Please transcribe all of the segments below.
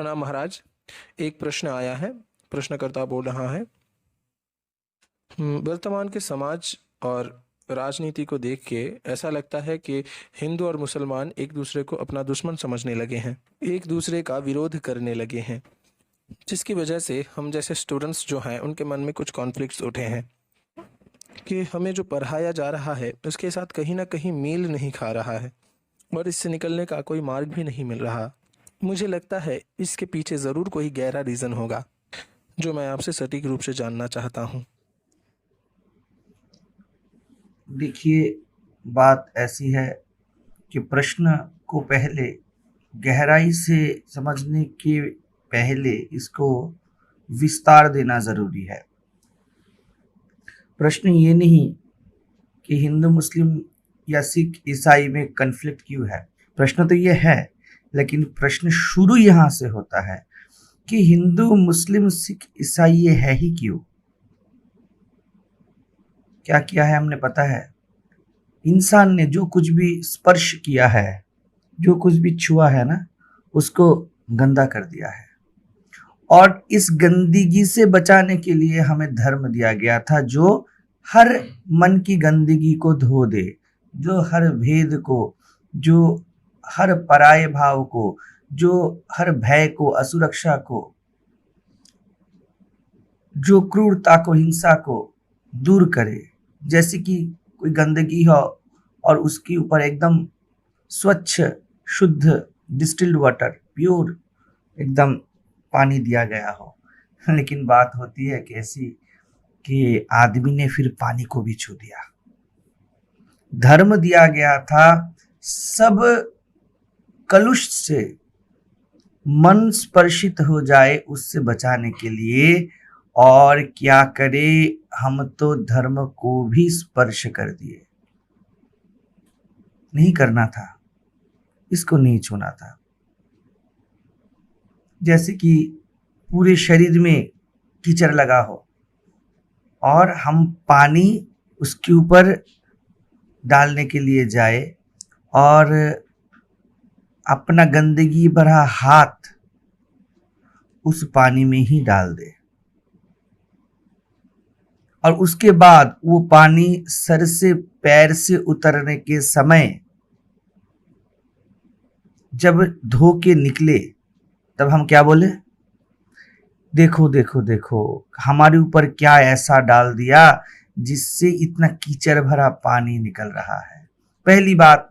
प्रणाम महाराज। एक प्रश्न आया है। प्रश्नकर्ता बोल रहा है, वर्तमान के समाज और राजनीति को देख के ऐसा लगता है कि हिंदू और मुसलमान एक दूसरे को अपना दुश्मन समझने लगे हैं, एक दूसरे का विरोध करने लगे हैं, जिसकी वजह से हम जैसे स्टूडेंट्स जो हैं उनके मन में कुछ कॉन्फ्लिक्ट्स उठे हैं कि हमें जो पढ़ाया जा रहा है उसके साथ कहीं ना कहीं मेल नहीं खा रहा है और इससे निकलने का कोई मार्ग भी नहीं मिल रहा। मुझे लगता है इसके पीछे ज़रूर कोई गहरा रीज़न होगा जो मैं आपसे सटीक रूप से जानना चाहता हूँ। देखिए, बात ऐसी है कि प्रश्न को पहले गहराई से समझने के पहले इसको विस्तार देना ज़रूरी है। प्रश्न ये नहीं कि हिंदू मुस्लिम या सिख ईसाई में कन्फ्लिक्ट क्यों है। प्रश्न तो ये है, लेकिन प्रश्न शुरू यहाँ से होता है कि हिंदू मुस्लिम सिख ईसाई ये है ही क्यों। क्या किया है हमने पता है? इंसान ने जो कुछ भी स्पर्श किया है, जो कुछ भी छुआ है ना, उसको गंदा कर दिया है। और इस गंदगी से बचाने के लिए हमें धर्म दिया गया था, जो हर मन की गंदगी को धो दे, जो हर भेद को, जो हर पराये भाव को, जो हर भय को, असुरक्षा को, जो क्रूरता को, हिंसा को दूर करे। जैसे कि कोई गंदगी हो और उसके ऊपर एकदम स्वच्छ शुद्ध डिस्टिल्ड वाटर, प्योर एकदम पानी दिया गया हो। लेकिन बात होती है कि ऐसी कि आदमी ने फिर पानी को भी छू दिया। धर्म दिया गया था सब कलुष से मन स्पर्शित हो जाए उससे बचाने के लिए, और क्या करे, हम तो धर्म को भी स्पर्श कर दिए। नहीं करना था, इसको नहीं छूना था। जैसे कि पूरे शरीर में कीचड़ लगा हो और हम पानी उसके ऊपर डालने के लिए जाए और अपना गंदगी भरा हाथ उस पानी में ही डाल दे, और उसके बाद वो पानी सर से पैर से उतरने के समय जब धो के निकले, तब हम क्या बोले? देखो देखो देखो, हमारे ऊपर क्या ऐसा डाल दिया जिससे इतना कीचड़ भरा पानी निकल रहा है। पहली बात,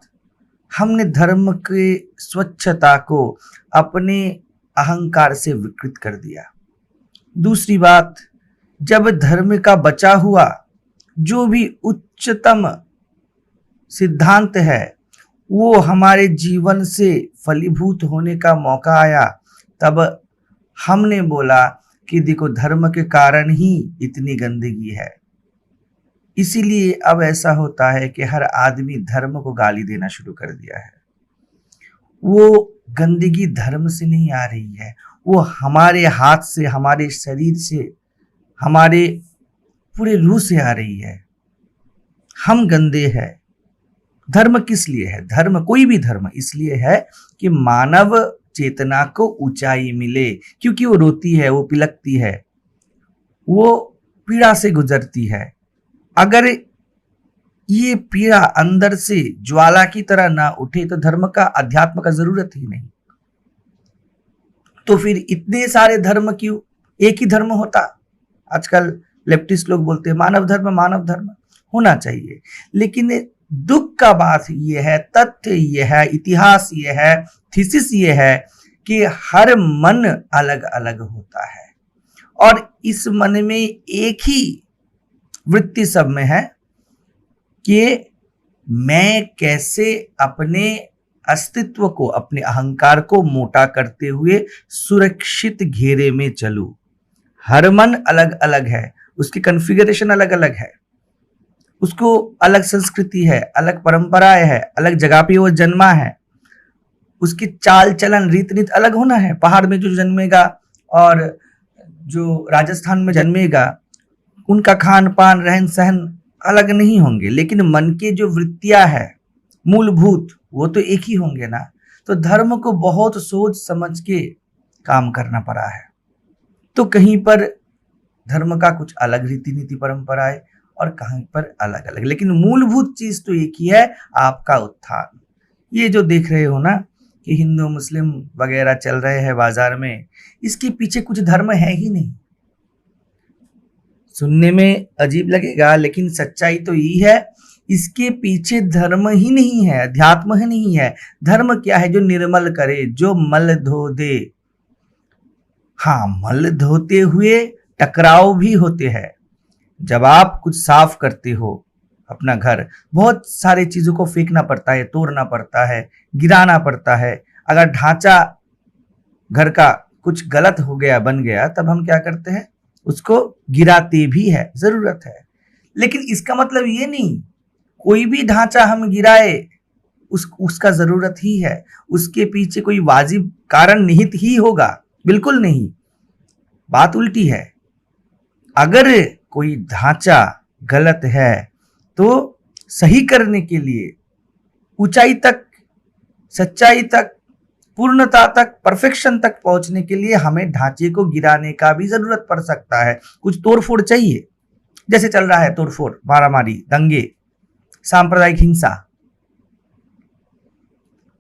हमने धर्म के स्वच्छता को अपने अहंकार से विकृत कर दिया। दूसरी बात, जब धर्म का बचा हुआ जो भी उच्चतम सिद्धांत है वो हमारे जीवन से फलीभूत होने का मौका आया, तब हमने बोला कि देखो धर्म के कारण ही इतनी गंदगी है। इसीलिए अब ऐसा होता है कि हर आदमी धर्म को गाली देना शुरू कर दिया है। वो गंदगी धर्म से नहीं आ रही है, वो हमारे हाथ से, हमारे शरीर से, हमारे पूरे रूह से आ रही है। हम गंदे हैं। धर्म किस लिए है? धर्म, कोई भी धर्म इसलिए है कि मानव चेतना को ऊंचाई मिले, क्योंकि वो रोती है, वो पिलकती है, वो पीड़ा से गुजरती है। अगर ये पीड़ा अंदर से ज्वाला की तरह ना उठे तो धर्म का, अध्यात्म का जरूरत ही नहीं। तो फिर इतने सारे धर्म क्यों? एक ही धर्म होता। आजकल लेफ्टिस्ट लोग बोलते हैं मानव धर्म होना चाहिए, लेकिन दुख का बात ये है, तथ्य ये है, इतिहास ये है, थीसिस ये है कि हर मन अलग अलग होता है और इस मन में एक ही वृत्ति सब में है कि मैं कैसे अपने अस्तित्व को, अपने अहंकार को मोटा करते हुए सुरक्षित घेरे में चलूं। हर मन अलग अलग है, उसकी कॉन्फ़िगरेशन अलग अलग है, उसको अलग संस्कृति है, अलग परंपराएं है, अलग जगह पे वो जन्मा है, उसकी चाल चलन रीत नीति अलग होना है। पहाड़ में जो जन्मेगा और जो राजस्थान में जन्मेगा, उनका खान पान रहन सहन अलग नहीं होंगे, लेकिन मन के जो वृत्तियां है मूलभूत, वो तो एक ही होंगे ना। तो धर्म को बहुत सोच समझ के काम करना पड़ा है। तो कहीं पर धर्म का कुछ अलग रीति नीति परंपरा है और कहीं पर अलग अलग, लेकिन मूलभूत चीज तो एक ही है, आपका उत्थान। ये जो देख रहे हो ना कि हिंदू मुस्लिम वगैरह चल रहे हैं बाजार में, इसके पीछे कुछ धर्म है ही नहीं। सुनने में अजीब लगेगा लेकिन सच्चाई तो यही है, इसके पीछे धर्म ही नहीं है, अध्यात्म ही नहीं है। धर्म क्या है? जो निर्मल करे, जो मल धो दे। हाँ, मल धोते हुए टकराव भी होते हैं। जब आप कुछ साफ करते हो अपना घर, बहुत सारे चीजों को फेंकना पड़ता है, तोड़ना पड़ता है, गिराना पड़ता है। अगर ढांचा घर का कुछ गलत हो गया, बन गया, तब हम क्या करते हैं? उसको गिराते भी है, जरूरत है। लेकिन इसका मतलब ये नहीं कोई भी ढांचा हम गिराए उसका जरूरत ही है, उसके पीछे कोई वाजिब कारण निहित ही होगा, बिल्कुल नहीं। बात उल्टी है। अगर कोई ढांचा गलत है तो सही करने के लिए, ऊंचाई तक, सच्चाई तक, पूर्णता तक, परफेक्शन तक पहुंचने के लिए हमें ढांचे को गिराने का भी जरूरत पड़ सकता है। कुछ तोड़फोड़ चाहिए, जैसे चल रहा है तोड़फोड़, मारामारी, दंगे, सांप्रदायिक हिंसा।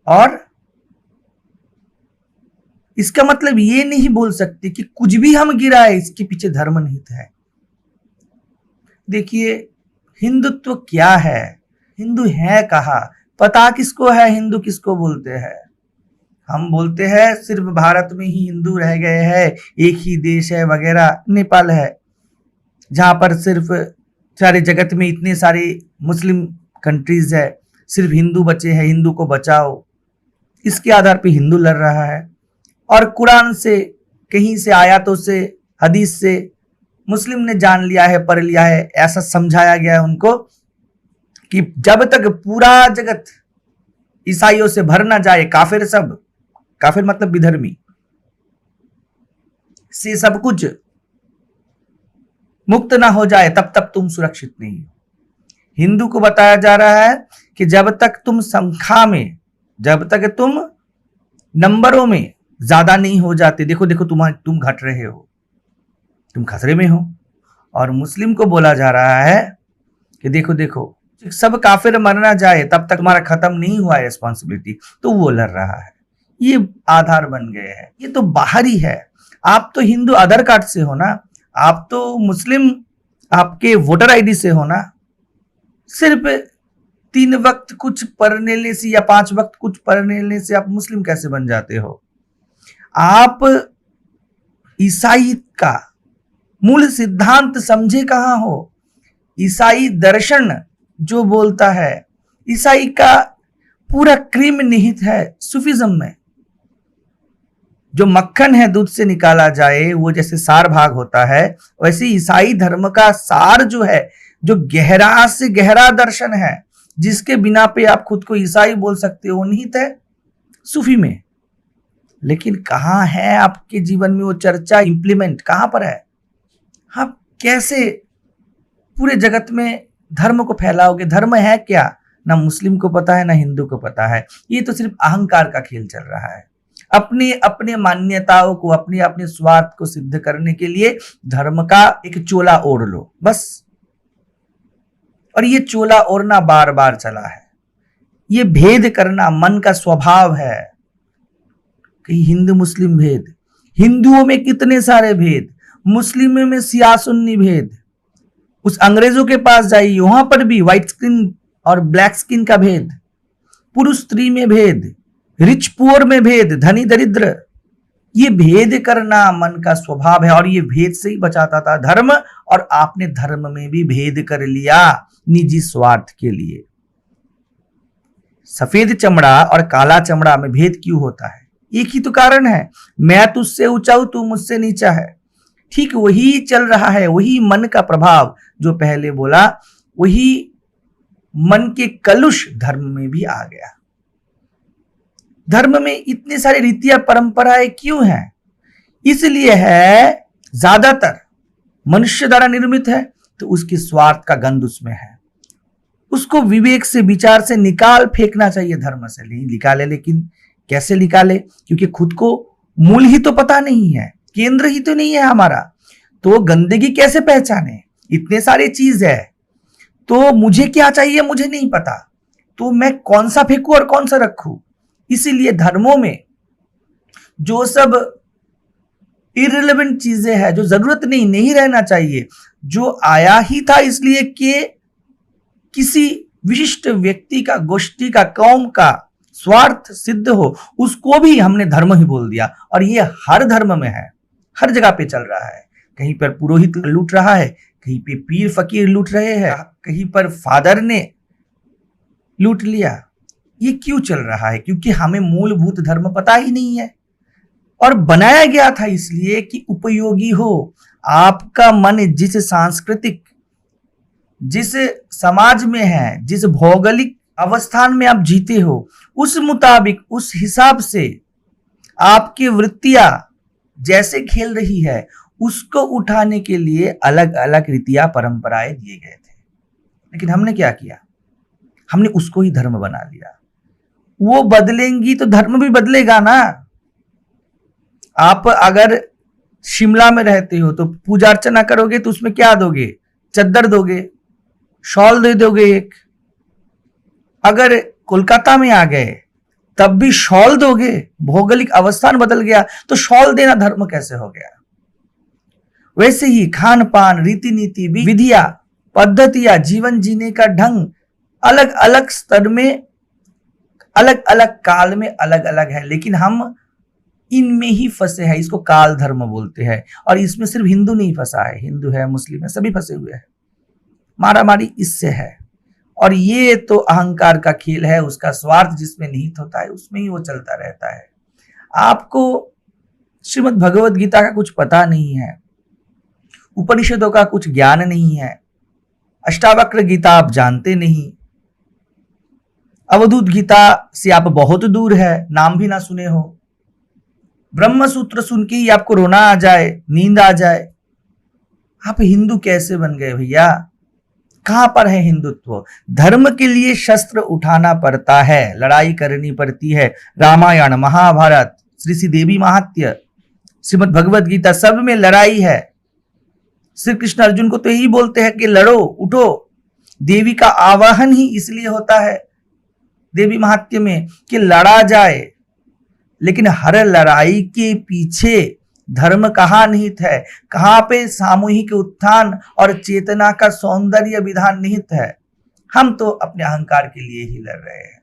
और इसका मतलब ये नहीं बोल सकते कि कुछ भी हम गिराए इसके पीछे धर्म निहित है। देखिए, हिंदुत्व क्या है? हिंदू है कहा? पता किसको है हिंदू किसको बोलते हैं? हम बोलते हैं सिर्फ भारत में ही हिंदू रह गए हैं, एक ही देश है वगैरह। नेपाल है जहां पर सिर्फ सारे जगत में इतने सारे मुस्लिम कंट्रीज है, सिर्फ हिंदू बचे हैं, हिंदू को बचाओ, इसके आधार पे हिंदू लड़ रहा है। और कुरान से, कहीं से, आयतों से, हदीस से मुस्लिम ने जान लिया है, पढ़ लिया है, ऐसा समझाया गया है उनको कि जब तक पूरा जगत ईसाइयों से भर ना जाए, काफिर सब, काफिर मतलब विधर्मी से सब कुछ मुक्त ना हो जाए, तब तक तुम सुरक्षित नहीं हो। हिंदू को बताया जा रहा है कि जब तक तुम संख्या में, जब तक तुम नंबरों में ज्यादा नहीं हो जाते, देखो देखो तुम घट रहे हो, तुम खतरे में हो। और मुस्लिम को बोला जा रहा है कि देखो देखो सब काफिर मरना जाए तब तक तुम्हारा खत्म नहीं हुआ है रिस्पॉन्सिबिलिटी, तो वो लड़ रहा है। ये आधार बन गए हैं। ये तो बाहरी है। आप तो हिंदू आधार कार्ड से हो ना, आप तो मुस्लिम आपके वोटर आईडी से हो ना। सिर्फ 3 वक्त कुछ पढ़ने से या 5 वक्त कुछ पढ़ने से आप मुस्लिम कैसे बन जाते हो? आप ईसाई का मूल सिद्धांत समझे कहां हो? ईसाई दर्शन जो बोलता है, ईसाई का पूरा क्रीम निहित है सूफिज्म में। जो मक्खन है दूध से निकाला जाए, वो जैसे सार भाग होता है, वैसे ईसाई धर्म का सार जो है, जो गहरा से गहरा दर्शन है, जिसके बिना पे आप खुद को ईसाई बोल सकते हो, निहित है सूफी में। लेकिन कहां है आपके जीवन में वो चर्चा, इंप्लीमेंट कहां पर है? आप कैसे पूरे जगत में धर्म को फैलाओगे? धर्म है क्या? ना मुस्लिम को पता है, ना हिंदू को पता है। ये तो सिर्फ अहंकार का खेल चल रहा है। अपने अपने मान्यताओं को, अपने अपने स्वार्थ को सिद्ध करने के लिए धर्म का एक चोला ओढ़ लो, बस। और ये चोला ओढ़ना बार बार चला है। ये भेद करना मन का स्वभाव है। कहीं हिंदू मुस्लिम भेद, हिंदुओं में कितने सारे भेद, मुस्लिमों में सिया सुन्नी भेद। उस अंग्रेजों के पास जाइए, वहां पर भी व्हाइट स्किन और ब्लैक स्किन का भेद, पुरुष स्त्री में भेद, रिच पुअर में भेद, धनी दरिद्र। ये भेद करना मन का स्वभाव है और ये भेद से ही बचाता था धर्म। और आपने धर्म में भी भेद कर लिया निजी स्वार्थ के लिए। सफेद चमड़ा और काला चमड़ा में भेद क्यों होता है? एक ही तो कारण है, मैं तुझसे ऊंचा हूं, तू मुझसे नीचा है। ठीक वही चल रहा है, वही मन का प्रभाव जो पहले बोला, वही मन के कलुष धर्म में भी आ गया। धर्म में इतने सारे रीतियां परंपराएं क्यों हैं? इसलिए है ज्यादातर मनुष्य द्वारा निर्मित है, तो उसके स्वार्थ का गंध उसमें है। उसको विवेक से, विचार से निकाल फेंकना चाहिए। धर्म से नहीं निकाले, लेकिन कैसे निकाले? क्योंकि खुद को मूल ही तो पता नहीं है, केंद्र ही तो नहीं है हमारा, तो गंदगी कैसे पहचाने? इतने सारे चीज है, तो मुझे क्या चाहिए मुझे नहीं पता, तो मैं कौन सा फेंकू और कौन सा रखूं? इसीलिए धर्मों में जो सब इररिलेवेंट चीजें हैं, जो जरूरत नहीं रहना चाहिए, जो आया ही था इसलिए कि किसी विशिष्ट व्यक्ति का, गोष्ठी का, कौम का स्वार्थ सिद्ध हो, उसको भी हमने धर्म ही बोल दिया। और ये हर धर्म में है, हर जगह पे चल रहा है। कहीं पर पुरोहित लूट रहा है, कहीं पे पीर फकीर लूट रहे हैं, कहीं पर फादर ने लूट लिया। ये क्यों चल रहा है? क्योंकि हमें मूलभूत धर्म पता ही नहीं है, और बनाया गया था इसलिए कि उपयोगी हो। आपका मन जिस सांस्कृतिक, जिस समाज में है, जिस भौगोलिक अवस्थान में आप जीते हो, उस मुताबिक, उस हिसाब से आपकी वृत्तियां जैसे खेल रही है, उसको उठाने के लिए अलग अलग रीतियां, परंपराएं दिए गए थे। लेकिन हमने क्या किया? हमने उसको ही धर्म बना लिया। वो बदलेंगी तो धर्म भी बदलेगा ना। आप अगर शिमला में रहते हो तो पूजा अर्चना करोगे तो उसमें क्या दोगे? चद्दर दोगे, शॉल दे दोगे एक। अगर कोलकाता में आ गए तब भी शॉल दोगे। भौगोलिक अवस्थान बदल गया तो शॉल देना धर्म कैसे हो गया? वैसे ही खान पान, रीति नीति, विधियां, पद्धतियां, जीवन जीने का ढंग अलग अलग स्तर में, अलग अलग काल में अलग अलग है, लेकिन हम इनमें ही फंसे हैं। इसको काल धर्म बोलते हैं। और इसमें सिर्फ हिंदू नहीं फंसा है, हिंदू है, मुस्लिम है, सभी फंसे हुए हैं। मारामारी इससे है। और ये तो अहंकार का खेल है, उसका स्वार्थ जिसमें निहित होता है उसमें ही वो चलता रहता है। आपको श्रीमद् भगवद गीता का कुछ पता नहीं है, उपनिषदों का कुछ ज्ञान नहीं है, अष्टावक्र गीता आप जानते नहीं, अवधूत गीता से आप बहुत दूर है, नाम भी ना सुने हो, ब्रह्म सूत्र सुन के ही आपको रोना आ जाए, नींद आ जाए। आप हिंदू कैसे बन गए भैया? कहां पर है हिंदुत्व? धर्म के लिए शस्त्र उठाना पड़ता है, लड़ाई करनी पड़ती है। रामायण, महाभारत, श्री देवी महात्म्य, श्रीमद् भगवद गीता, सब में लड़ाई है। श्री कृष्ण अर्जुन को तो यही बोलते हैं कि लड़ो, उठो। देवी का आवाहन ही इसलिए होता है देवी महात्म्य में कि लड़ा जाए। लेकिन हर लड़ाई के पीछे धर्म कहाँ निहित है? कहां पे सामूहिक उत्थान और चेतना का सौंदर्य विधान निहित है? हम तो अपने अहंकार के लिए ही लड़ रहे हैं।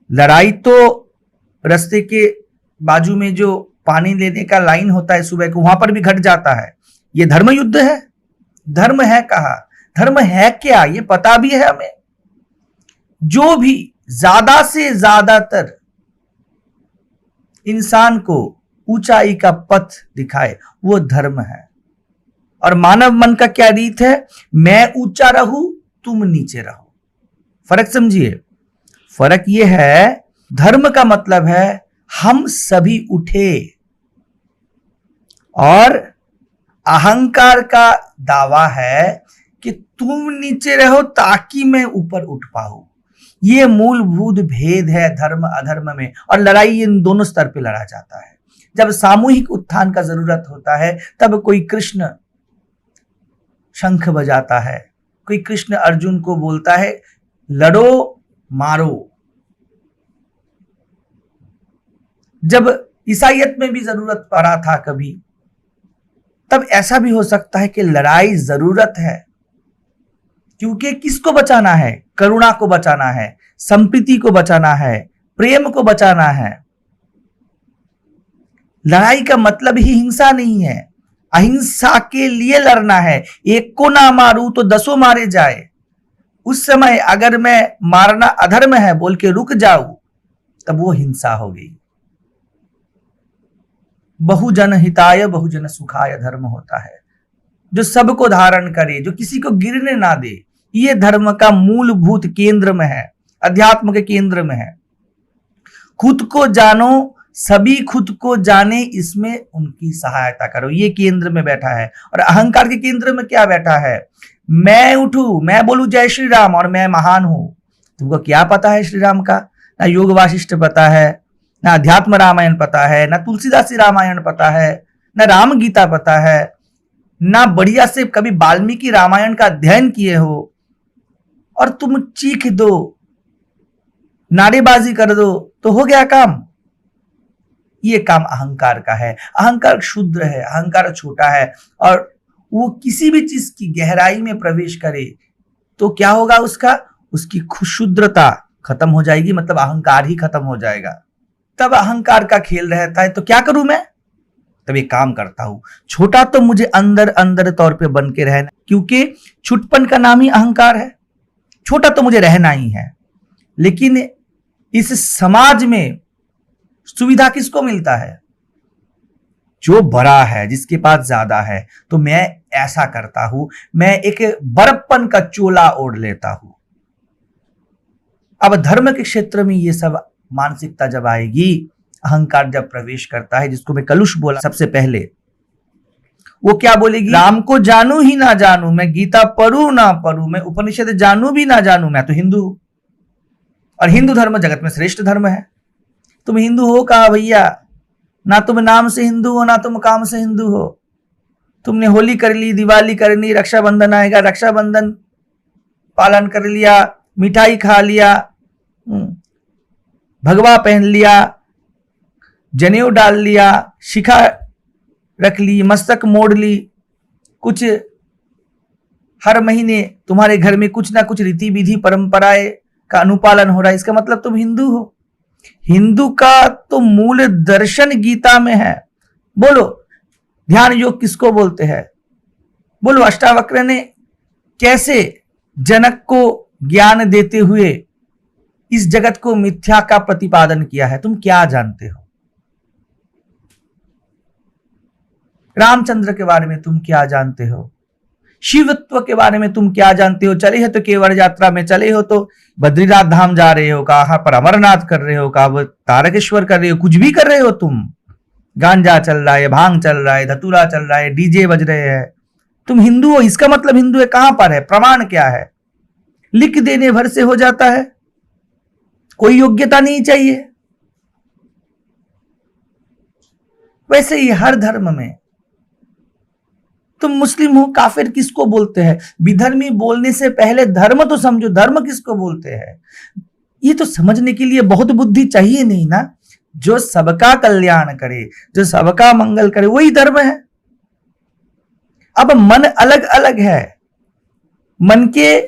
लड़ाई तो रास्ते के बाजू में जो पानी लेने का लाइन होता है सुबह को, वहां पर भी घट जाता है। ये धर्म युद्ध है? धर्म है कहा? धर्म है क्या ये पता भी है हमें। जो भी ज्यादा से ज्यादातर इंसान को ऊंचाई का पथ दिखाए वो धर्म है। और मानव मन का क्या रीत है? मैं ऊंचा रहूं, तुम नीचे रहो। फर्क समझिए। फर्क ये है, धर्म का मतलब है हम सभी उठे, और अहंकार का दावा है कि तुम नीचे रहो ताकि मैं ऊपर उठ पाऊं। ये मूलभूत भेद है धर्म अधर्म में, और लड़ाई इन दोनों स्तर पे लड़ा जाता है। जब सामूहिक उत्थान का जरूरत होता है तब कोई कृष्ण शंख बजाता है, कोई कृष्ण अर्जुन को बोलता है लड़ो मारो। जब ईसाईयत में भी जरूरत पड़ा था कभी, तब ऐसा भी हो सकता है कि लड़ाई जरूरत है, क्योंकि किसको बचाना है? करुणा को बचाना है, संप्रीति को बचाना है, प्रेम को बचाना है। लड़ाई का मतलब ही हिंसा नहीं है, अहिंसा के लिए लड़ना है। एक को ना मारूं तो 10 मारे जाए। उस समय अगर मैं मारना अधर्म है बोल के रुक जाऊं तब वो हिंसा हो गई। बहुजन हिताय बहुजन सुखाय धर्म होता है, जो सबको धारण करे, जो किसी को गिरने ना दे। ये धर्म का मूलभूत केंद्र में है, अध्यात्म के केंद्र में है। खुद को जानो, सभी खुद को जाने, इसमें उनकी सहायता करो, ये केंद्र में बैठा है। और अहंकार के केंद्र में क्या बैठा है? मैं उठूं, मैं बोलूं जय श्री राम और मैं महान हूं। तुमको क्या पता है श्री राम का? ना योग वाशिष्ठ पता है, ना अध्यात्म रामायण पता है, ना तुलसीदासी रामायण पता है, ना राम गीता पता है, ना बढ़िया से कभी वाल्मीकि रामायण का अध्ययन किए हो, और तुम चीख दो, नारेबाजी कर दो तो हो गया काम। ये काम अहंकार का है। अहंकार क्षुद्र है, अहंकार छोटा है, और वो किसी भी चीज की गहराई में प्रवेश करे तो क्या होगा, उसकी क्षुद्रता खत्म हो जाएगी, मतलब अहंकार ही खत्म हो जाएगा। तब अहंकार का खेल रहता है। तो क्या करूं मैं? तब एक काम करता हूं, छोटा तो मुझे अंदर अंदर तौर पे बन के रहना, क्योंकि छुटपन का नाम ही अहंकार है। छोटा तो मुझे रहना ही है, लेकिन इस समाज में सुविधा किसको मिलता है? जो बड़ा है, जिसके पास ज्यादा है। तो मैं ऐसा करता हूं, मैं एक बड़प्पन का चोला ओढ़ लेता हूं। अब धर्म के क्षेत्र में ये सब मानसिकता जब आएगी, अहंकार जब प्रवेश करता है, जिसको मैं कलुष बोला सबसे पहले, वो क्या बोलेगी? राम को जानू ही ना जानू, मैं गीता पढ़ू ना पढ़ू, मैं उपनिषद जानू भी ना जानू, मैं तो हिंदू हूं, और हिंदू धर्म जगत में श्रेष्ठ धर्म है। तुम हिंदू हो कहा भैया? ना तुम नाम से हिंदू हो, ना तुम काम से हिंदू हो। तुमने होली कर ली, दिवाली कर ली, रक्षाबंधन आएगा, रक्षाबंधन पालन कर लिया, मिठाई खा लिया, भगवा पहन लिया, जनेऊ डाल लिया, शिखा रख ली, मस्तक मोड़ ली, कुछ हर महीने तुम्हारे घर में कुछ ना कुछ रीति विधि परंपराएं का अनुपालन हो रहा है। इसका मतलब तुम हिंदू हो। हिंदू का तो मूल दर्शन गीता में है। बोलो, ध्यान योग किसको बोलते हैं? बोलो, अष्टावक्र ने कैसे जनक को ज्ञान देते हुए इस जगत को मिथ्या का प्रतिपादन किया है? तुम क्या जानते हो? रामचंद्र के बारे में तुम क्या जानते हो? शिवत्व के बारे में तुम क्या जानते हो? चले हो तो केवड़ यात्रा में, चले हो तो बद्रीनाथ धाम जा रहे हो, कहां पर अमरनाथ कर रहे हो, कहां तारकेश्वर कर रहे हो, कुछ भी कर रहे हो तुम। गांजा चल रहा है, भांग चल रहा है, धतूरा चल रहा है, डीजे बज रहे हैं, तुम हिंदू हो। इसका मतलब हिंदू है कहां पर है? प्रमाण क्या है? लिख देने भर से हो जाता है, कोई योग्यता नहीं चाहिए। वैसे ही हर धर्म में, तुम मुस्लिम हो, काफिर किसको बोलते हैं? विधर्मी बोलने से पहले धर्म तो समझो, धर्म किसको बोलते हैं? ये तो समझने के लिए बहुत बुद्धि चाहिए नहीं ना। जो सबका कल्याण करे, जो सबका मंगल करे, वही धर्म है। अब मन अलग अलग है, मन के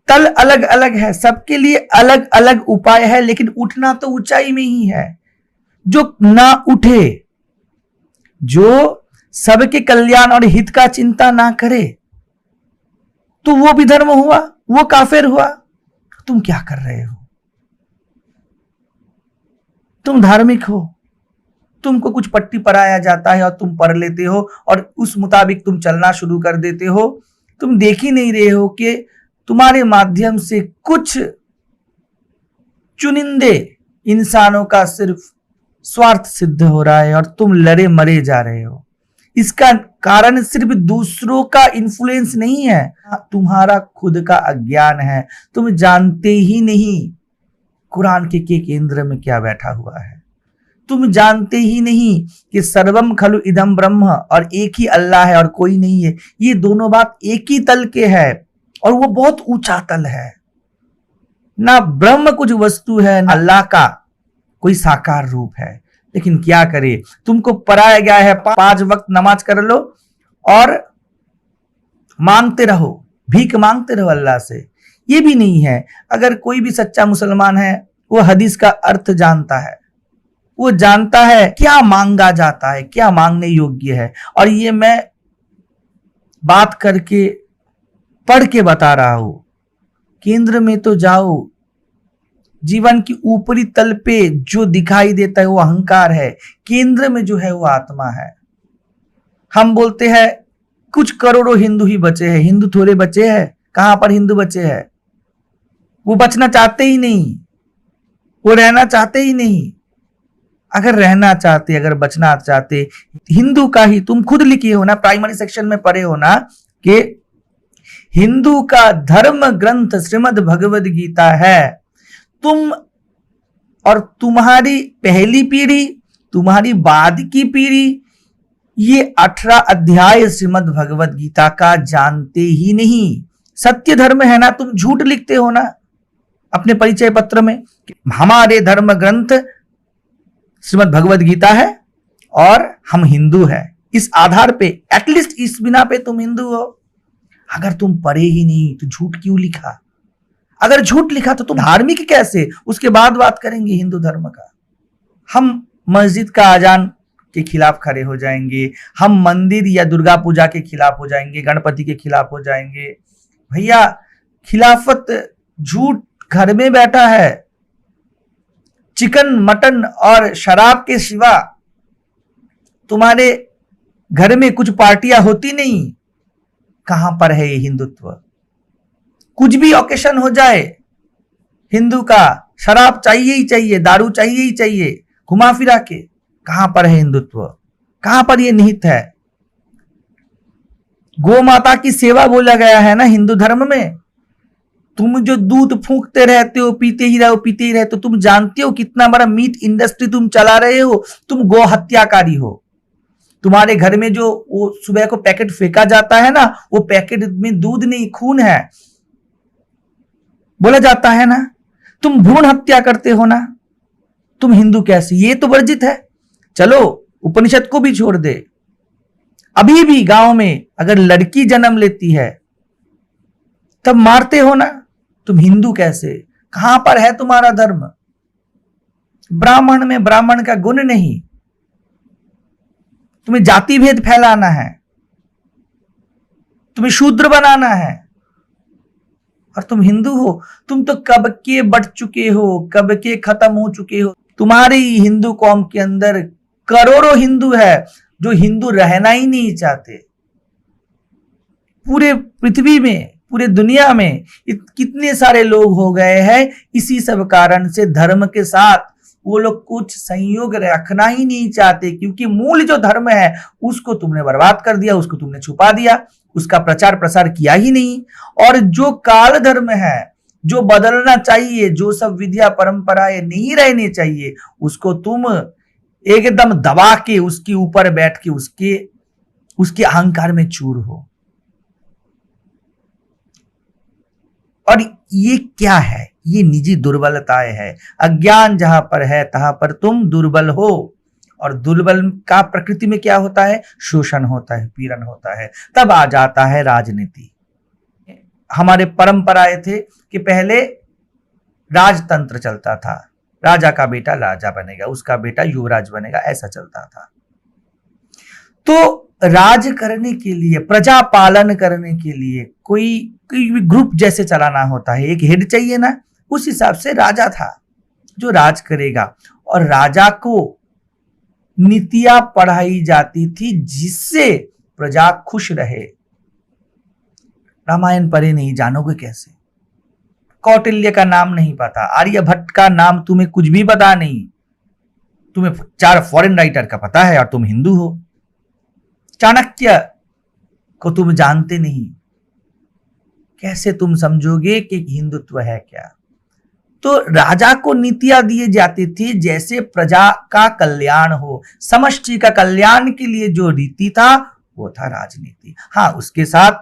तल अलग अलग है, सबके लिए अलग अलग उपाय है, लेकिन उठना तो ऊंचाई में ही है। जो ना उठे, जो सबके कल्याण और हित का चिंता ना करे, तो वो भी धर्म हुआ, वो काफिर हुआ। तुम क्या कर रहे हो? तुम धार्मिक हो, तुमको कुछ पट्टी पढ़ाया जाता है और तुम पढ़ लेते हो और उस मुताबिक तुम चलना शुरू कर देते हो। तुम देख ही नहीं रहे हो कि तुम्हारे माध्यम से कुछ चुनिंदे इंसानों का सिर्फ स्वार्थ सिद्ध हो रहा है और तुम लड़े मरे जा रहे हो। इसका कारण सिर्फ दूसरों का इन्फ्लुएंस नहीं है, तुम्हारा खुद का अज्ञान है। तुम जानते ही नहीं कुरान के केंद्र में क्या बैठा हुआ है। तुम जानते ही नहीं कि सर्वम खलु इदम ब्रह्म और एक ही अल्लाह है और कोई नहीं है। ये दोनों बात एक ही तल के है और वो बहुत ऊंचा तल है। ना ब्रह्म कुछ वस्तु है, ना अल्लाह का कोई साकार रूप है। लेकिन क्या करे, तुमको पढ़ाया गया है 5 वक्त नमाज कर लो और मांगते रहो, भीख मांगते रहो अल्लाह से। ये भी नहीं है। अगर कोई भी सच्चा मुसलमान है, वो हदीस का अर्थ जानता है, वो जानता है क्या मांगा जाता है, क्या मांगने योग्य है। और ये मैं बात करके पढ़ के बता रहा हूं। केंद्र में तो जाओ, जीवन की ऊपरी तल पे जो दिखाई देता है वो अहंकार है, केंद्र में जो है वो आत्मा है। हम बोलते हैं कुछ करोड़ों हिंदू ही बचे हैं। हिंदू थोड़े बचे हैं, कहां पर हिंदू बचे हैं? वो बचना चाहते ही नहीं, वो रहना चाहते ही नहीं। अगर रहना चाहते, अगर बचना चाहते, हिंदू का ही तुम खुद लिखे हो ना, प्राइमरी सेक्शन में पढ़े हो ना कि हिंदू का धर्म ग्रंथ श्रीमद् भगवद गीता है। तुम और तुम्हारी पहली पीढ़ी, तुम्हारी बाद की पीढ़ी ये 18 अध्याय श्रीमद् भगवत गीता का जानते ही नहीं। सत्य धर्म है ना, तुम झूठ लिखते हो ना अपने परिचय पत्र में, हमारे धर्म ग्रंथ श्रीमद् भगवत गीता है और हम हिंदू हैं। इस आधार पे, एटलीस्ट इस बिना पे तुम हिंदू हो। अगर तुम पढ़े ही नहीं तो झूठ क्यों लिखा? अगर झूठ लिखा तो तुम धार्मिक कैसे? उसके बाद बात करेंगे हिंदू धर्म का। हम मस्जिद का अजान के खिलाफ खड़े हो जाएंगे, हम मंदिर या दुर्गा पूजा के खिलाफ हो जाएंगे, गणपति के खिलाफ हो जाएंगे। भैया खिलाफत झूठ घर में बैठा है। चिकन मटन और शराब के सिवा तुम्हारे घर में कुछ पार्टियां होती नहीं। कहां पर है ये हिंदुत्व? कुछ भी ओकेशन हो जाए, हिंदू का शराब चाहिए ही चाहिए, दारू चाहिए ही चाहिए, घुमा फिरा के। कहां पर है हिंदुत्व? कहां पर ये निहित है? गौ माता की सेवा बोला गया है ना हिंदू धर्म में। तुम जो दूध फूंकते रहते हो, पीते ही रहो, पीते ही रहते हो, तुम जानते हो कितना बड़ा मीट इंडस्ट्री तुम चला रहे हो? तुम गौ हत्याकारी हो। तुम्हारे घर में जो वो सुबह को पैकेट फेंका जाता है ना, वो पैकेट में दूध नहीं खून है बोला जाता है ना। तुम भ्रूण हत्या करते हो ना। तुम हिंदू कैसे? ये तो वर्जित है। चलो उपनिषद को भी छोड़ दे, अभी भी गांव में अगर लड़की जन्म लेती है तब मारते हो ना। तुम हिंदू कैसे? कहां पर है तुम्हारा धर्म? ब्राह्मण में ब्राह्मण का गुण नहीं। तुम्हें जाति भेद फैलाना है, तुम्हें शूद्र बनाना है, और तुम हिंदू हो। तुम तो कब के बढ़ चुके हो, कब के खत्म हो चुके हो। तुम्हारी हिंदू कौम के अंदर करोड़ों हिंदू है जो हिंदू रहना ही नहीं चाहते। पूरे पृथ्वी में, पूरे दुनिया में कितने सारे लोग हो गए हैं इसी सब कारण से। धर्म के साथ वो लोग कुछ संयोग रखना ही नहीं चाहते, क्योंकि मूल जो धर्म है उसको तुमने बर्बाद कर दिया, उसको तुमने छुपा दिया, उसका प्रचार प्रसार किया ही नहीं। और जो काल धर्म है, जो बदलना चाहिए, जो सब विद्या परंपराएं नहीं रहनी चाहिए, उसको तुम एकदम दबा के उसके ऊपर बैठ के उसके अहंकार में चूर हो। और ये क्या है? ये निजी दुर्बलताएं है। अज्ञान जहां पर है तहां पर तुम दुर्बल हो। और दुर्बल का प्रकृति में क्या होता है? शोषण होता है, पीड़न होता है। तब आ जाता है राजनीति। हमारे परंपराएं थे कि पहले राजतंत्र चलता था, राजा का बेटा राजा बनेगा, उसका बेटा युवराज बनेगा, ऐसा चलता था। तो राज करने के लिए, प्रजा पालन करने के लिए कोई भी ग्रुप जैसे चलाना होता है, एक हेड चाहिए ना, उस हिसाब से राजा था जो राज करेगा। और राजा को नीतियां पढ़ाई जाती थी जिससे प्रजा खुश रहे। रामायण पढ़े नहीं, जानोगे कैसे? कौटिल्य का नाम नहीं पता, आर्यभट्ट का नाम तुम्हें कुछ भी पता नहीं, तुम्हें 4 फॉरेन राइटर का पता है और तुम हिंदू हो। चाणक्य को तुम जानते नहीं, कैसे तुम समझोगे कि हिंदुत्व है क्या? तो राजा को नीतियां दी जाती थी जैसे प्रजा का कल्याण हो, समष्टि का कल्याण के लिए जो रीति था वो था राजनीति। हाँ, उसके साथ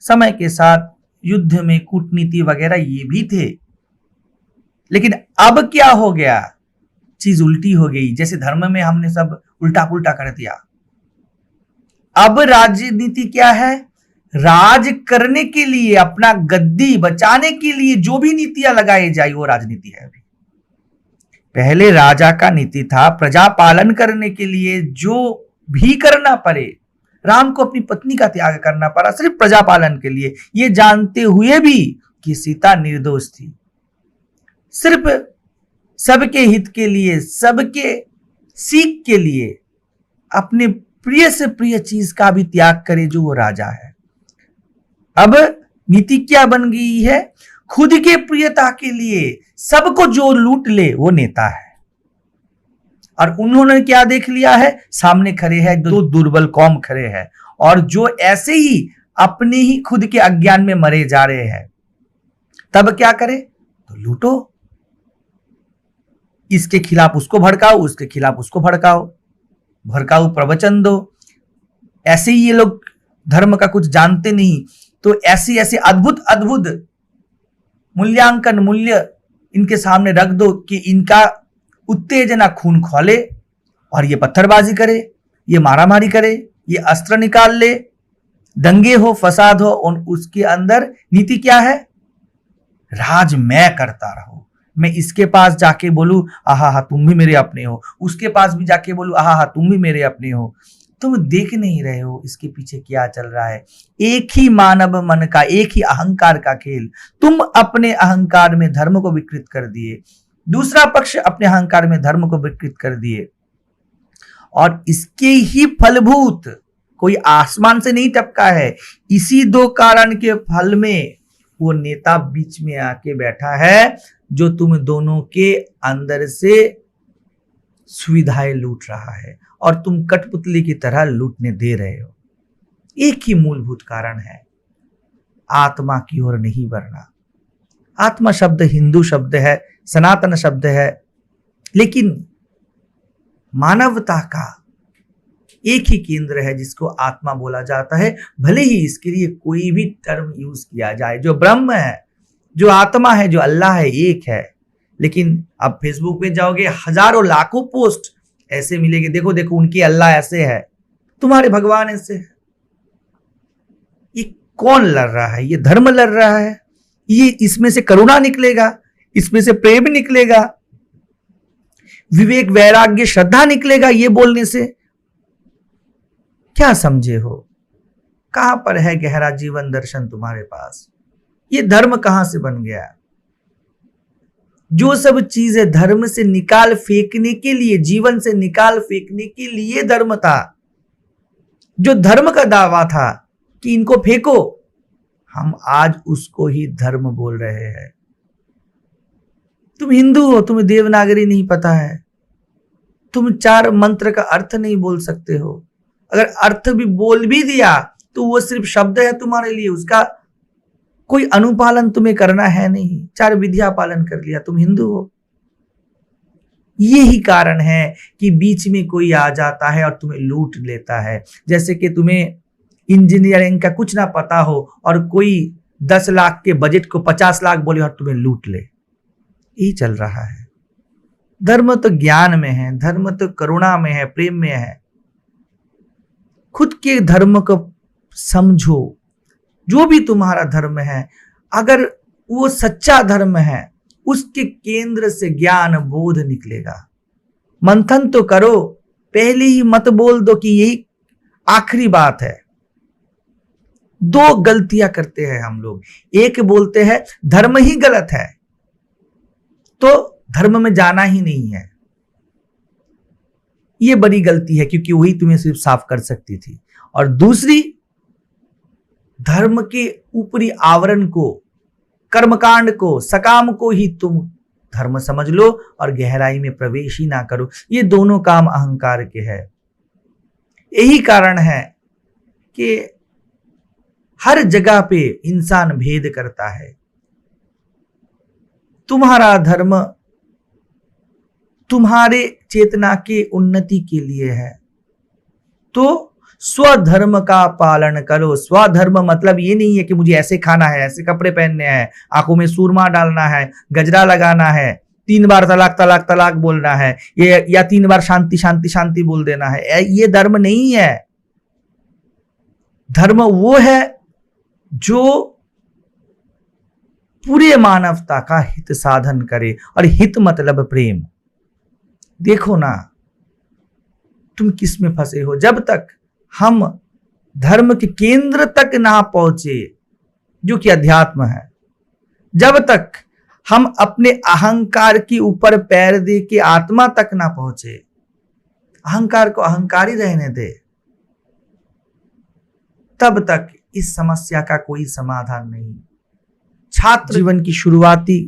समय के साथ युद्ध में कूटनीति वगैरह ये भी थे। लेकिन अब क्या हो गया? चीज उल्टी हो गई। जैसे धर्म में हमने सब उल्टा पुल्टा कर दिया। अब राजनीति क्या है? राज करने के लिए, अपना गद्दी बचाने के लिए जो भी नीतियां लगाई जाए वो राजनीति है। अभी पहले राजा का नीति था प्रजा पालन करने के लिए जो भी करना पड़े। राम को अपनी पत्नी का त्याग करना पड़ा सिर्फ प्रजा पालन के लिए, ये जानते हुए भी कि सीता निर्दोष थी। सिर्फ सबके हित के लिए, सबके सीख के लिए अपने प्रिय से प्रिय चीज का भी त्याग करे जो वो राजा है। अब नीति क्या बन गई है? खुद के प्रियता के लिए सबको जो लूट ले वो नेता है। और उन्होंने क्या देख लिया है? सामने खड़े हैं दो दुर्बल कौम खड़े हैं, और जो ऐसे ही अपने ही खुद के अज्ञान में मरे जा रहे हैं। तब क्या करे? तो लूटो। इसके खिलाफ उसको भड़काओ, उसके खिलाफ उसको भड़काओ प्रवचन दो। ऐसे ही ये लोग धर्म का कुछ जानते नहीं, तो ऐसे ऐसे अद्भुत अद्भुत मूल्यांकन मूल्य इनके सामने रख दो कि इनका उत्तेजना खून खौले और ये पत्थरबाजी करे, ये मारामारी करे, ये अस्त्र निकाल ले, दंगे हो, फसाद हो। और उसके अंदर नीति क्या है? राज मैं करता रहूं। मैं इसके पास जाके बोलूं आहा हा तुम भी मेरे अपने हो, उसके पास भी जाके बोलूं आहा हा तुम भी मेरे अपने हो। तुम देख नहीं रहे हो इसके पीछे क्या चल रहा है? एक ही मानव मन का, एक ही अहंकार का खेल। तुम अपने अहंकार में धर्म को विकृत कर दिए, दूसरा पक्ष अपने अहंकार में धर्म को विकृत कर दिए, और इसके ही फलभूत कोई आसमान से नहीं टपका है। इसी दो कारण के फल में वो नेता बीच में आके बैठा है जो तुम दोनों के अंदर से सुविधाएं लूट रहा है और तुम कठपुतली की तरह लूटने दे रहे हो। एक ही मूलभूत कारण है, आत्मा की ओर नहीं बढ़ना। आत्मा शब्द हिंदू शब्द है, सनातन शब्द है, लेकिन मानवता का एक ही केंद्र है जिसको आत्मा बोला जाता है। भले ही इसके लिए कोई भी टर्म यूज किया जाए, जो ब्रह्म है, जो आत्मा है, जो अल्लाह है, एक है। लेकिन अब फेसबुक पे जाओगे, हजारों लाखों पोस्ट ऐसे मिलेंगे, देखो देखो उनके अल्लाह ऐसे है, तुम्हारे भगवान ऐसे है। ये कौन लड़ रहा है? ये धर्म लड़ रहा है। ये इसमें से करुणा निकलेगा, इसमें से प्रेम निकलेगा, विवेक वैराग्य श्रद्धा निकलेगा ये बोलने से? क्या समझे हो? कहां पर है गहरा जीवन दर्शन तुम्हारे पास? ये धर्म कहां से बन गया? जो सब चीजें धर्म से निकाल फेंकने के लिए, जीवन से निकाल फेंकने के लिए धर्म था, जो धर्म का दावा था कि इनको फेंको, हम आज उसको ही धर्म बोल रहे हैं। तुम हिंदू हो, तुम्हें देवनागरी नहीं पता है, तुम चार मंत्र का अर्थ नहीं बोल सकते हो। अगर अर्थ भी बोल भी दिया तो वो सिर्फ शब्द है तुम्हारे लिए, उसका कोई अनुपालन तुम्हें करना है नहीं। चार विधिया पालन कर लिया, तुम हिंदू हो। यही कारण है कि बीच में कोई आ जाता है और तुम्हें लूट लेता है। जैसे कि तुम्हें इंजीनियरिंग का कुछ ना पता हो और कोई 10 लाख के बजट को 50 लाख बोले और तुम्हें लूट ले। यही चल रहा है। धर्म तो ज्ञान में है, धर्म तो करुणा में है, प्रेम में है। खुद के धर्म को समझो। जो भी तुम्हारा धर्म है, अगर वो सच्चा धर्म है, उसके केंद्र से ज्ञान बोध निकलेगा। मंथन तो करो, पहले ही मत बोल दो कि यही आखिरी बात है। दो गलतियां करते हैं हम लोग। एक बोलते हैं धर्म ही गलत है तो धर्म में जाना ही नहीं है। ये बड़ी गलती है, क्योंकि वही तुम्हें सिर्फ साफ कर सकती थी। और दूसरी, धर्म के ऊपरी आवरण को, कर्मकांड को, सकाम को ही तुम धर्म समझ लो और गहराई में प्रवेश ही ना करो। ये दोनों काम अहंकार के हैं। यही कारण है कि हर जगह पे इंसान भेद करता है। तुम्हारा धर्म तुम्हारे चेतना के उन्नति के लिए है, तो स्वधर्म का पालन करो। स्वधर्म मतलब ये नहीं है कि मुझे ऐसे खाना है, ऐसे कपड़े पहनने हैं, आंखों में सूरमा डालना है, गजरा लगाना है, 3 बार तलाक तलाक तलाक बोलना है, ये या 3 बार शांति शांति शांति बोल देना है। ये धर्म नहीं है। धर्म वो है जो पूरे मानवता का हित साधन करे, और हित मतलब प्रेम। देखो ना, तुम किस में फंसे हो। जब तक हम धर्म के केंद्र तक ना पहुंचे, जो कि अध्यात्म है, जब तक हम अपने अहंकार के ऊपर पैर दे के आत्मा तक ना पहुंचे, अहंकार को अहंकार ही रहने दे, तब तक इस समस्या का कोई समाधान नहीं। छात्र जीवन की शुरुआती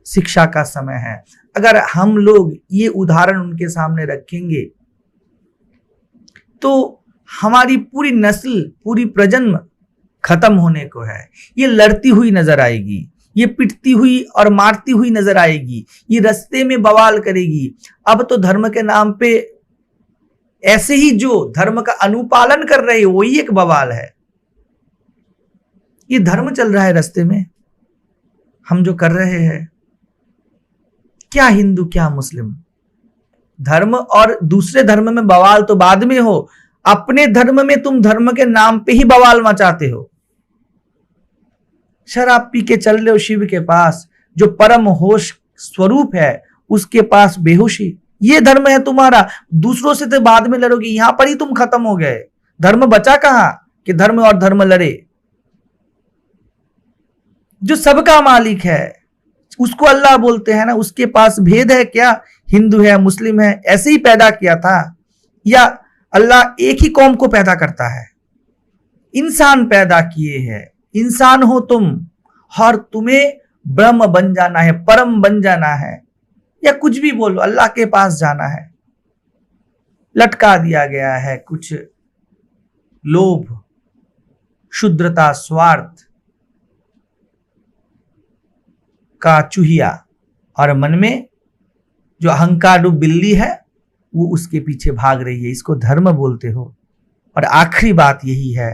शिक्षा का समय है। अगर हम लोग ये उदाहरण उनके सामने रखेंगे तो हमारी पूरी नस्ल, पूरी प्रजन्म खत्म होने को है। ये लड़ती हुई नजर आएगी, ये पिटती हुई और मारती हुई नजर आएगी, ये रास्ते में बवाल करेगी। अब तो धर्म के नाम पे ऐसे ही जो धर्म का अनुपालन कर रहे हैं वही एक बवाल है। ये धर्म चल रहा है रास्ते में, हम जो कर रहे हैं, क्या हिंदू क्या मुस्लिम, धर्म और दूसरे धर्म में बवाल तो बाद में हो, अपने धर्म में तुम धर्म के नाम पे ही बवाल मचाते हो। शराब पी के चल रहे हो शिव के पास, जो परम होश स्वरूप है उसके पास बेहोशी, ये धर्म है तुम्हारा। दूसरों से तो बाद में लड़ोगे, यहां पर ही तुम खत्म हो गए। धर्म बचा कहां कि धर्म और धर्म लड़े। जो सबका मालिक है उसको अल्लाह बोलते हैं ना, उसके पास भेद है क्या? हिंदू है मुस्लिम है, ऐसे ही पैदा किया था, या अल्लाह एक ही कौम को पैदा करता है? इंसान पैदा किए हैं, इंसान हो तुम और तुम्हें ब्रह्म बन जाना है, परम बन जाना है, या कुछ भी बोलो, अल्लाह के पास जाना है। लटका दिया गया है कुछ लोभ, शुद्रता, स्वार्थ का चूहिया, और मन में जो अहंकार रूप बिल्ली है वो उसके पीछे भाग रही है। इसको धर्म बोलते हो। और आखिरी बात यही है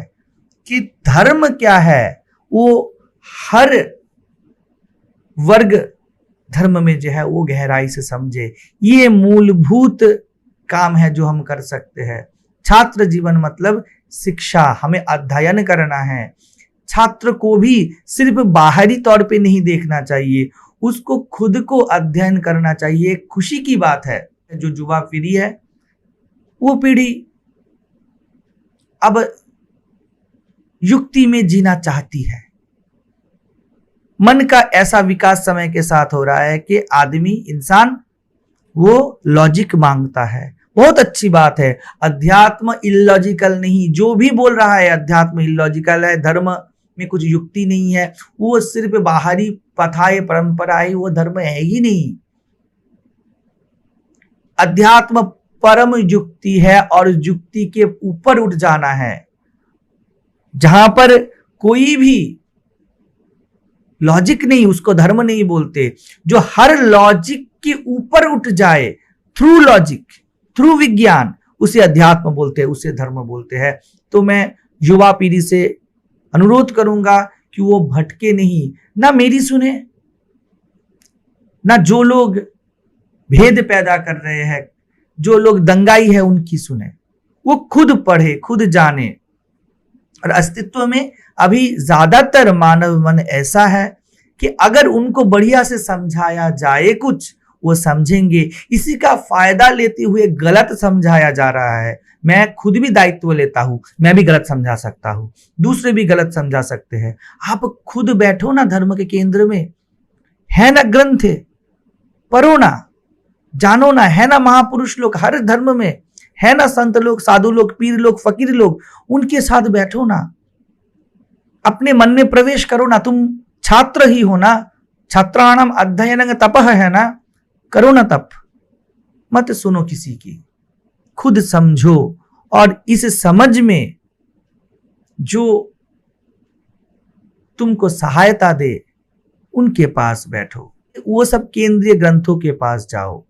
कि धर्म क्या है, वो हर वर्ग धर्म में जो है वो गहराई से समझे। ये मूलभूत काम है जो हम कर सकते हैं। छात्र जीवन मतलब शिक्षा, हमें अध्ययन करना है। छात्र को भी सिर्फ बाहरी तौर पे नहीं देखना चाहिए, उसको खुद को अध्ययन करना चाहिए। खुशी की बात है जो युवा पीढ़ी है, वो पीढ़ी अब युक्ति में जीना चाहती है। मन का ऐसा विकास समय के साथ हो रहा है कि आदमी, इंसान वो लॉजिक मांगता है। बहुत अच्छी बात है, अध्यात्म इलॉजिकल नहीं। जो भी बोल रहा है अध्यात्म इलॉजिकल है, धर्म में कुछ युक्ति नहीं है, वो सिर्फ बाहरी प्रथाएं परंपराएं, वो धर्म है ही नहीं। अध्यात्म परम युक्ति है और युक्ति के ऊपर उठ जाना है। जहां पर कोई भी लॉजिक नहीं, उसको धर्म नहीं बोलते। जो हर लॉजिक के ऊपर उठ जाए, थ्रू लॉजिक, थ्रू विज्ञान, उसे अध्यात्म बोलते हैं, उसे धर्म बोलते हैं। तो मैं युवा पीढ़ी से अनुरोध करूंगा कि वो भटके नहीं, ना मेरी सुने, ना जो लोग भेद पैदा कर रहे हैं, जो लोग दंगाई है उनकी सुने। वो खुद पढ़े, खुद जाने। और अस्तित्व में अभी ज्यादातर मानव मन ऐसा है कि अगर उनको बढ़िया से समझाया जाए कुछ, वो समझेंगे। इसी का फायदा लेते हुए गलत समझाया जा रहा है। मैं खुद भी दायित्व लेता हूं, मैं भी गलत समझा सकता हूं, दूसरे भी गलत समझा सकते हैं। आप खुद बैठो ना धर्म के केंद्र में, है ना ग्रंथ, पढ़ो ना, जानो ना, है ना महापुरुष लोग हर धर्म में, है ना संत लोग, साधु लोग, पीर लोग, फकीर लोग, उनके साथ बैठो ना, अपने मन में प्रवेश करो ना। तुम छात्र ही हो ना, छात्राणाम अध्ययनं तपः है ना, करो ना तप, मत सुनो किसी की, खुद समझो। और इस समझ में जो तुमको सहायता दे उनके पास बैठो, वो सब केंद्रीय ग्रंथों के पास जाओ।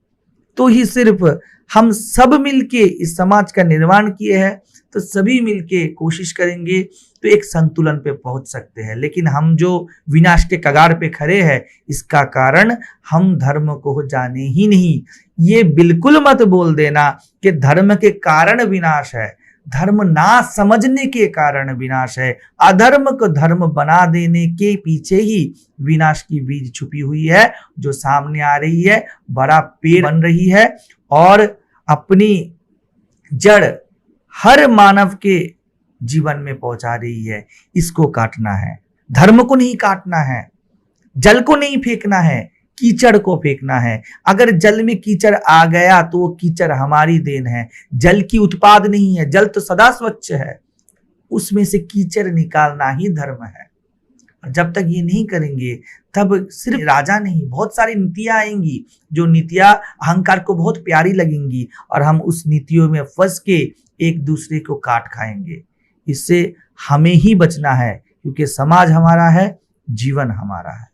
तो ही सिर्फ हम सब मिलके इस समाज का निर्माण किए हैं, तो सभी मिलके कोशिश करेंगे तो एक संतुलन पे पहुंच सकते हैं। लेकिन हम जो विनाश के कगार पे खड़े हैं, इसका कारण हम धर्म को जाने ही नहीं। ये बिल्कुल मत बोल देना कि धर्म के कारण विनाश है। धर्म ना समझने के कारण विनाश है। अधर्म को धर्म बना देने के पीछे ही विनाश की बीज छुपी हुई है, जो सामने आ रही है, बड़ा पेड़ बन रही है और अपनी जड़ हर मानव के जीवन में पहुंचा रही है। इसको काटना है, धर्म को नहीं काटना है, जल को नहीं फेंकना है, कीचड़ को फेंकना है। अगर जल में कीचड़ आ गया तो वो कीचड़ हमारी देन है, जल की उत्पाद नहीं है। जल तो सदा स्वच्छ है, उसमें से कीचड़ निकालना ही धर्म है। और जब तक ये नहीं करेंगे, तब सिर्फ राजा नहीं, बहुत सारी नीतियां आएंगी, जो नीतियां अहंकार को बहुत प्यारी लगेंगी, और हम उस नीतियों में फंस के एक दूसरे को काट खाएंगे। इससे हमें ही बचना है, क्योंकि समाज हमारा है, जीवन हमारा है।